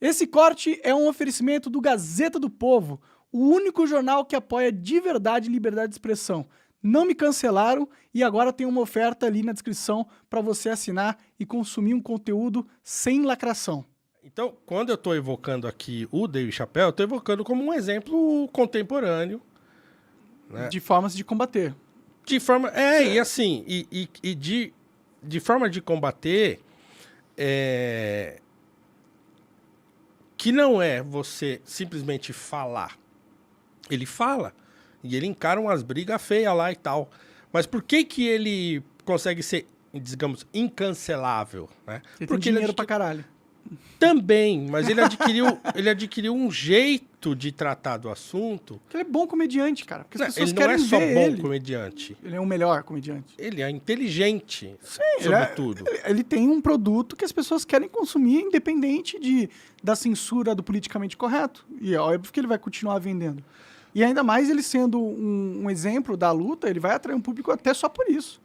Esse corte é um oferecimento do Gazeta do Povo, o único jornal que apoia de verdade liberdade de expressão. Não me cancelaram e agora tem uma oferta ali na descrição para você assinar e consumir um conteúdo sem lacração. Então, quando eu estou evocando aqui o Dave Chappelle, eu estou evocando como um exemplo contemporâneo. Né? De formas de combater. De forma... e assim, de forma de combater... que não é você simplesmente falar. Ele fala e ele encara umas brigas feias lá e tal. Mas por que ele consegue ser, digamos, incancelável? Né? Ele Porque tem dinheiro pra caralho. Também, mas ele adquiriu um jeito de tratar do assunto. Porque ele é bom comediante, cara. Porque as pessoas ele não querem é só ver bom ele. comediante. Ele é o melhor comediante. Ele é inteligente, Sim, sobretudo. Ele tem um produto que as pessoas querem consumir, independente da censura do politicamente correto. E é óbvio que ele vai continuar vendendo. E ainda mais ele sendo um exemplo da luta, ele vai atrair um público até só por isso.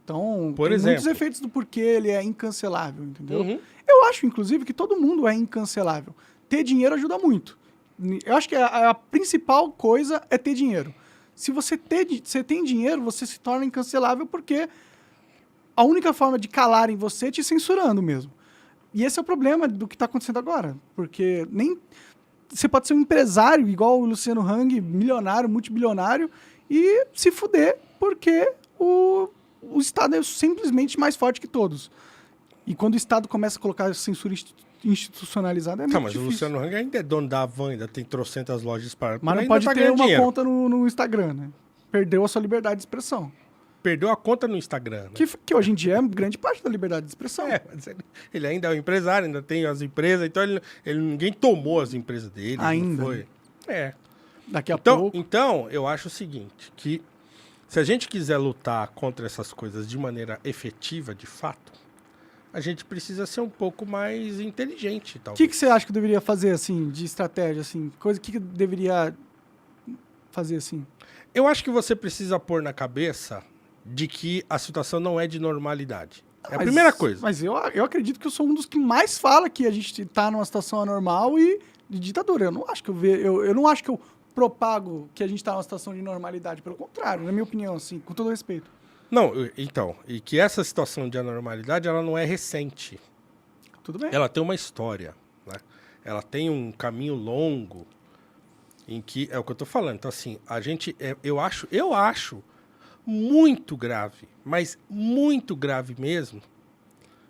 Então, tem muitos efeitos do porquê ele é incancelável, entendeu? Uhum. Eu acho, inclusive, que todo mundo é incancelável. Ter dinheiro ajuda muito. Eu acho que a principal coisa é ter dinheiro. Se você tem dinheiro, você se torna incancelável porque a única forma de calarem você é te censurando mesmo. E esse é o problema do que está acontecendo agora. Porque nem você pode ser um empresário igual o Luciano Hang, milionário, multibilionário, e se fuder porque o Estado é simplesmente mais forte que todos. E quando o Estado começa a colocar censura institucionalizada, é muito mas difícil. o Luciano Hang ainda é dono da Havan, ainda tem trocentas lojas para... Mas não pode ter uma conta no Instagram, né? Perdeu a sua liberdade de expressão. Perdeu a conta no Instagram. Né? Que hoje em dia é grande parte da liberdade de expressão. Mas ele ainda é um empresário, ainda tem as empresas, então ninguém tomou as empresas dele. Ainda. Não foi. Daqui a pouco. Então, eu acho o seguinte, que se a gente quiser lutar contra essas coisas de maneira efetiva, de fato, a gente precisa ser um pouco mais inteligente. O que você acha que eu deveria fazer, assim, de estratégia, assim? Coisa que deveria fazer, assim? Eu acho que você precisa pôr na cabeça de que a situação não é de normalidade. É a primeira coisa. Mas eu acredito que eu sou um dos que mais fala que a gente tá numa situação anormal e de ditadura. Eu não acho que eu não acho que eu propago que a gente tá numa situação de normalidade. Pelo contrário, na minha opinião, assim, com todo respeito. Não, então, e que essa situação de anormalidade, ela não é recente. Tudo bem. Ela tem uma história, né? Ela tem um caminho longo em que, é o que eu tô falando, então assim, eu acho muito grave, mas muito grave mesmo,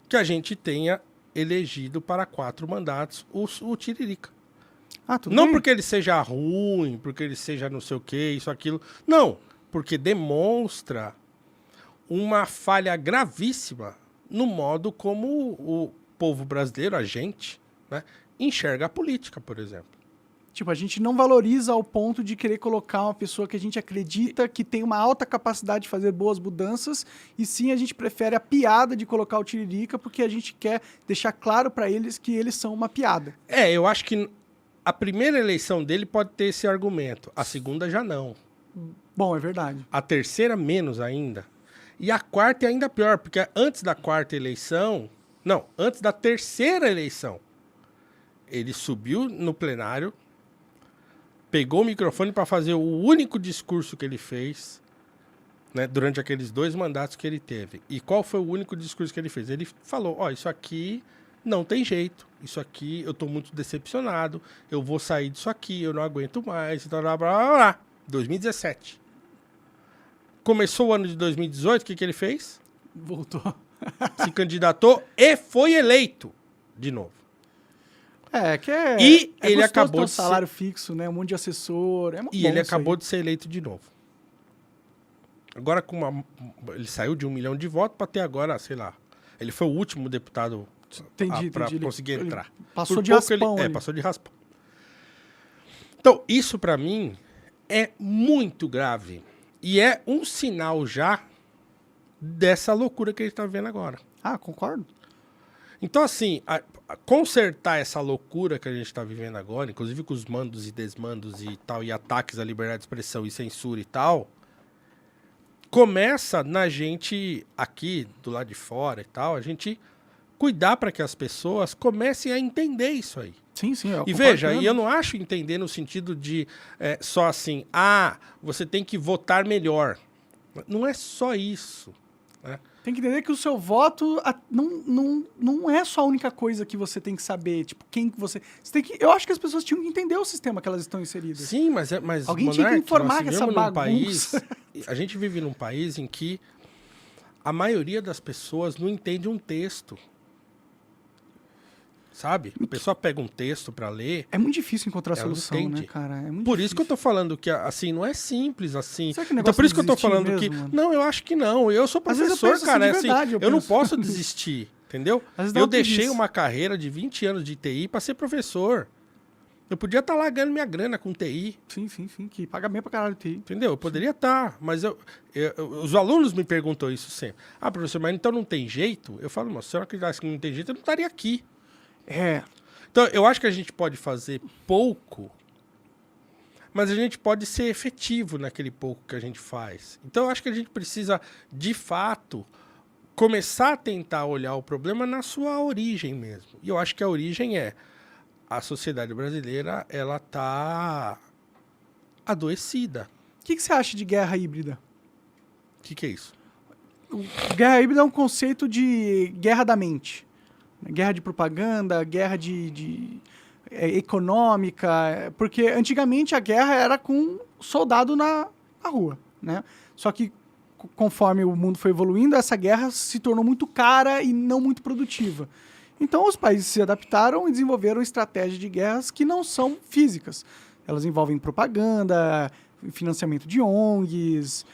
que a gente tenha elegido para 4 mandatos o Tiririca. Tudo não bem. Porque ele seja ruim, porque ele seja não sei o que, isso, aquilo, não, porque demonstra uma falha gravíssima no modo como o povo brasileiro, a gente, né, enxerga a política, por exemplo. Tipo, a gente não valoriza ao ponto de querer colocar uma pessoa que a gente acredita que tem uma alta capacidade de fazer boas mudanças, e sim a gente prefere a piada de colocar o Tiririca porque a gente quer deixar claro para eles que eles são uma piada. Eu acho que a primeira eleição dele pode ter esse argumento, a segunda já não. Bom, é verdade. A terceira menos ainda. E a quarta é ainda pior, porque antes da quarta eleição... Não, antes da terceira eleição, ele subiu no plenário, pegou o microfone para fazer o único discurso que ele fez, né, durante aqueles 2 mandatos que ele teve. E qual foi o único discurso que ele fez? Ele falou, isso aqui não tem jeito, isso aqui eu tô muito decepcionado, eu vou sair disso aqui, eu não aguento mais, blá, blá, blá, blá. 2017. Começou o ano de 2018, o que ele fez? Voltou. Se candidatou e foi eleito de novo. E ele acabou ter um de salário fixo, né? Um monte de assessor. E ele acabou de ser eleito de novo. Agora, ele saiu de 1 milhão de votos para ter agora, sei lá. Ele foi o último deputado para conseguir entrar. Passou de raspão. Passou de raspão. Então, isso para mim é muito grave. E é um sinal já dessa loucura que a gente tá vendo agora. Concordo. Então, assim, consertar essa loucura que a gente tá vivendo agora, inclusive com os mandos e desmandos e tal, e ataques à liberdade de expressão e censura e tal, começa na gente aqui, do lado de fora e tal, a gente cuidar para que as pessoas comecem a entender isso aí. Sim, sim. E veja, e eu não acho entender no sentido de só assim, você tem que votar melhor. Não é só isso. Né? Tem que entender que o seu voto não é só a única coisa que você tem que saber. Tipo, quem que você tem que, eu acho que as pessoas tinham que entender o sistema que elas estão inseridas. Sim, mas alguém tinha que informar que essa bagunça... A gente vive num país em que a maioria das pessoas não entende um texto. Sabe? A pessoa pega um texto para ler... É muito difícil encontrar solução, entende. né, cara? É muito por difícil. isso que eu tô falando que, assim, não é simples, assim. Será que o Então, negócio por isso que eu tô desistir falando mesmo, que... mano? Não, eu acho que não. Eu sou Às vezes eu professor, penso cara. assim de verdade, eu não penso. posso desistir, entendeu? Às vezes dá Eu uma deixei preguiça. uma carreira de 20 anos de TI para ser professor. Eu podia estar lá ganhando minha grana com TI. Sim, que paga bem pra caralho TI. Entendeu? Eu poderia estar, mas os alunos me perguntam isso sempre. Professor, mas então não tem jeito? Eu falo, mas se eu acreditasse que não tem jeito, eu não estaria aqui. Então, eu acho que a gente pode fazer pouco, mas a gente pode ser efetivo naquele pouco que a gente faz. Então, eu acho que a gente precisa, de fato, começar a tentar olhar o problema na sua origem mesmo. E eu acho que a origem a sociedade brasileira, ela tá adoecida. O que você acha de guerra híbrida? O que é isso? Guerra híbrida é um conceito de guerra da mente. Guerra de propaganda, guerra econômica. Porque antigamente a guerra era com soldado na rua, né? Só que conforme o mundo foi evoluindo, essa guerra se tornou muito cara e não muito produtiva. Então os países se adaptaram e desenvolveram estratégias de guerras que não são físicas. Elas envolvem propaganda, financiamento de ONGs,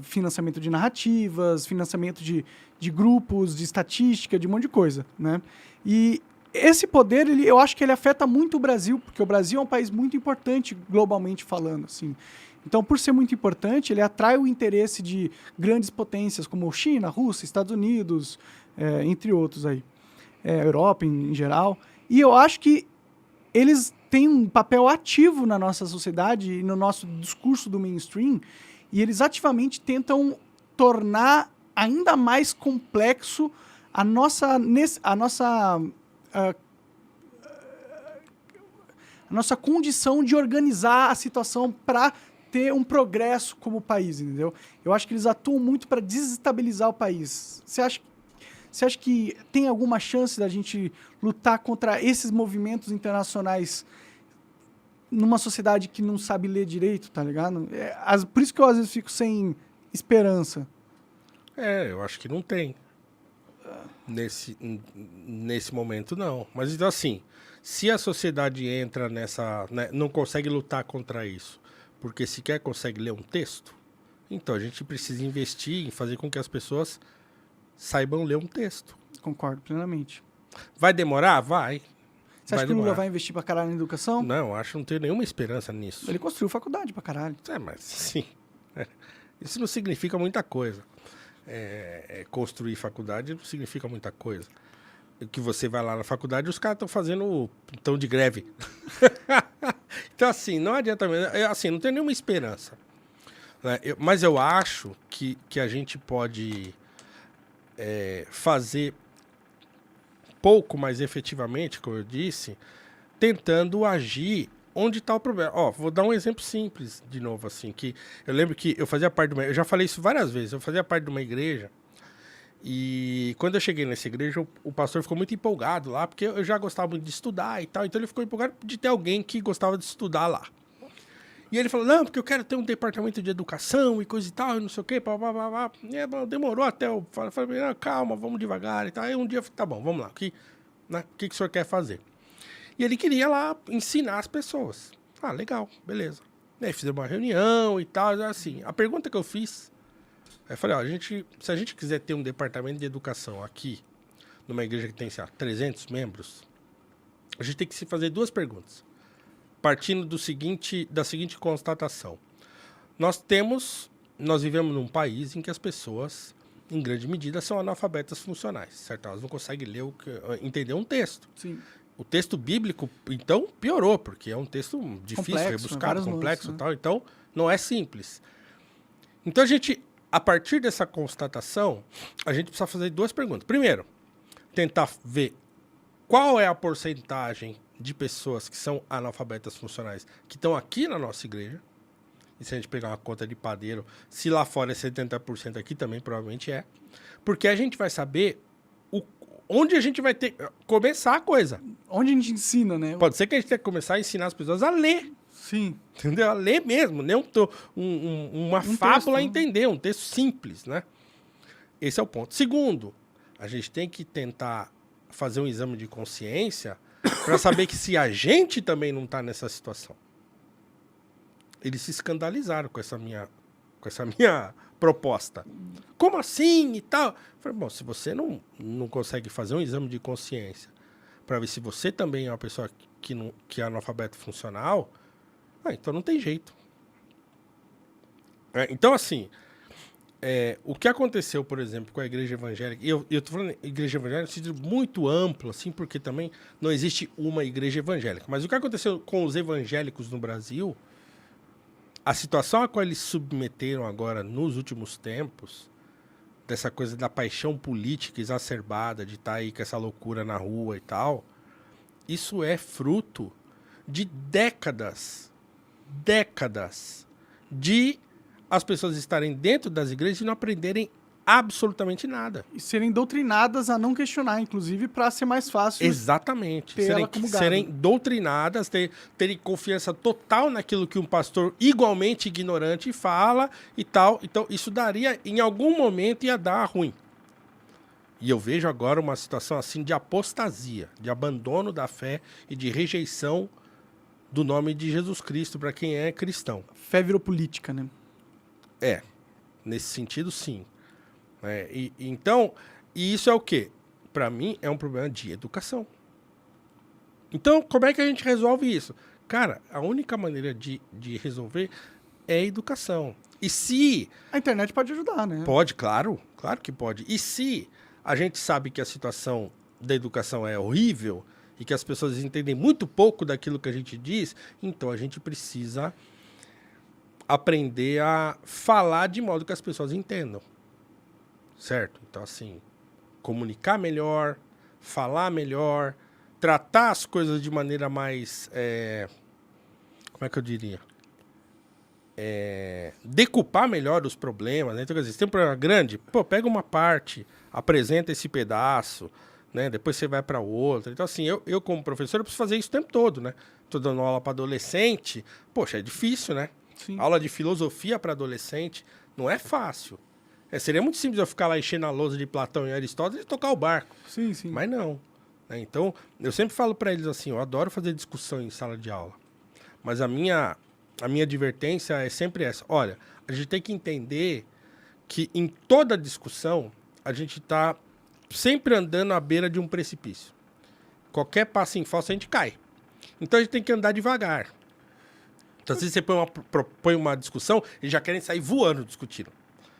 financiamento de narrativas, financiamento de grupos, de estatística, de um monte de coisa, né? E esse poder, eu acho que ele afeta muito o Brasil, porque o Brasil é um país muito importante globalmente falando, assim. Então, por ser muito importante, ele atrai o interesse de grandes potências como China, Rússia, Estados Unidos, entre outros aí. Europa em geral. E eu acho que eles têm um papel ativo na nossa sociedade e no nosso discurso do mainstream, e eles ativamente tentam tornar ainda mais complexo a nossa condição de organizar a situação para ter um progresso como país, entendeu? Eu acho que eles atuam muito para desestabilizar o país. Você acha que tem alguma chance da gente lutar contra esses movimentos internacionais numa sociedade que não sabe ler direito, tá ligado? Por isso que eu às vezes fico sem esperança. Eu acho que não tem. Nesse momento, não. Mas então, assim, se a sociedade entra nessa... Né, não consegue lutar contra isso, porque sequer consegue ler um texto, então a gente precisa investir em fazer com que as pessoas saibam ler um texto. Concordo plenamente. Vai demorar? Vai. Você acha que o Lula vai investir pra caralho na educação? Não, acho que não tenho nenhuma esperança nisso. Ele construiu faculdade pra caralho. Mas sim. Isso não significa muita coisa. Construir faculdade não significa muita coisa. Que você vai lá na faculdade e os caras estão fazendo tão de greve. Então, assim, não adianta mesmo. Assim, não tenho nenhuma esperança. Né? Mas eu acho que a gente pode fazer pouco mais efetivamente, como eu disse, tentando agir onde está o problema. Vou dar um exemplo simples, de novo, assim, que eu lembro que eu fazia parte de uma... Eu já falei isso várias vezes. Eu fazia parte de uma igreja e quando eu cheguei nessa igreja, o pastor ficou muito empolgado lá, porque eu já gostava muito de estudar e tal, então ele ficou empolgado de ter alguém que gostava de estudar lá. E ele falou, não, porque eu quero ter um departamento de educação e coisa e tal, e não sei o quê, E demorou até eu falei, não, calma, vamos devagar e tal. Aí um dia eu falei, tá bom, vamos lá, o que o senhor quer fazer? E ele queria lá ensinar as pessoas. Legal, beleza. E aí fizemos uma reunião e tal, assim. A pergunta que eu fiz, eu falei, se a gente quiser ter um departamento de educação aqui, numa igreja que tem, sei lá, 300 membros, a gente tem que se fazer duas perguntas. Partindo da seguinte constatação. Nós vivemos num país em que as pessoas, em grande medida, são analfabetas funcionais, certo? Elas não conseguem entender um texto. Sim. O texto bíblico, então, piorou, porque é um texto difícil, rebuscado, complexo e tal. Então, não é simples. Então, a partir dessa constatação, a gente precisa fazer duas perguntas. Primeiro, tentar ver qual é a porcentagem de pessoas que são analfabetas funcionais que estão aqui na nossa igreja. E se a gente pegar uma conta de padeiro, se lá fora é 70%, aqui também provavelmente é. Porque a gente vai saber onde a gente vai ter começar a coisa. Onde a gente ensina, né? Pode ser que a gente tenha que começar a ensinar as pessoas a ler. Sim. Entendeu? A ler mesmo, nem uma fábula a texto, entender, um texto simples, né? Esse é o ponto. Segundo, a gente tem que tentar fazer um exame de consciência para saber que se a gente também não está nessa situação. Eles se escandalizaram com essa minha proposta. Como assim e tal? Eu falei, bom, se você não consegue fazer um exame de consciência para ver se você também é uma pessoa que é analfabeto funcional, então não tem jeito. Então, assim, o que aconteceu, por exemplo, com a igreja evangélica, e eu tô falando igreja evangélica no sentido muito amplo, assim, porque também não existe uma igreja evangélica. Mas o que aconteceu com os evangélicos no Brasil, a situação a qual eles submeteram agora nos últimos tempos, dessa coisa da paixão política exacerbada, de estar aí com essa loucura na rua e tal, isso é fruto de décadas de as pessoas estarem dentro das igrejas e não aprenderem absolutamente nada. E serem doutrinadas a não questionar, inclusive, para ser mais fácil. Exatamente. Ter ela como gado. Serem doutrinadas, terem confiança total naquilo que um pastor igualmente ignorante fala e tal. Então, isso daria, em algum momento, ia dar ruim. E eu vejo agora uma situação assim de apostasia, de abandono da fé e de rejeição do nome de Jesus Cristo para quem é cristão. Fé virou política, né? Nesse sentido, sim. Então, isso é o quê? Para mim, é um problema de educação. Então, como é que a gente resolve isso? Cara, a única maneira de resolver é a educação. E se... A internet pode ajudar, né? Pode, claro que pode. E se a gente sabe que a situação da educação é horrível e que as pessoas entendem muito pouco daquilo que a gente diz, então a gente precisa aprender a falar de modo que as pessoas entendam. Certo? Então, assim, comunicar melhor, falar melhor, tratar as coisas de maneira mais... como é que eu diria? Decupar melhor os problemas, né? Então, quer dizer, se tem um problema grande, pega uma parte, apresenta esse pedaço, né? Depois você vai para outra. Então, assim, eu como professor, eu preciso fazer isso o tempo todo, né? Tô dando aula para adolescente, poxa, é difícil, né? Sim. Aula de filosofia para adolescente não é fácil. Seria muito simples eu ficar lá enchendo a lousa de Platão e Aristóteles e tocar o barco. Sim, sim. Mas não. Então, eu sempre falo para eles assim, eu adoro fazer discussão em sala de aula. Mas a minha advertência é sempre essa. Olha, a gente tem que entender que em toda discussão, a gente está sempre andando à beira de um precipício. Qualquer passo em falso, a gente cai. Então, a gente tem que andar devagar. Então, às vezes você propõe uma discussão e já querem sair voando discutindo.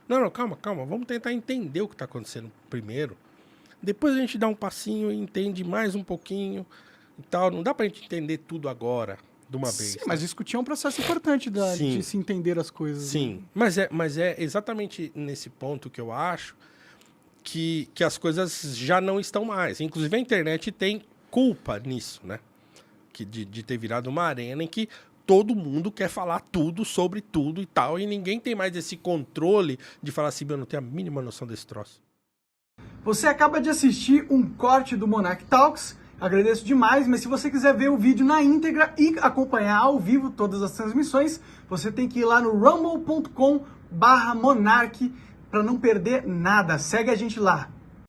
Não, calma. Vamos tentar entender o que está acontecendo primeiro. Depois a gente dá um passinho e entende mais um pouquinho e tal. Não dá para a gente entender tudo agora, de uma vez. Sim, mas discutir é um processo importante de se entender as coisas. Sim, né? mas é exatamente nesse ponto que eu acho que as coisas já não estão mais. Inclusive a internet tem culpa nisso, né? De ter virado uma arena em que todo mundo quer falar tudo sobre tudo e tal, e ninguém tem mais esse controle de falar assim, eu não tenho a mínima noção desse troço. Você acaba de assistir um corte do Monarch Talks, agradeço demais, mas se você quiser ver o vídeo na íntegra e acompanhar ao vivo todas as transmissões, você tem que ir lá no rumble.com/monarch para não perder nada. Segue a gente lá.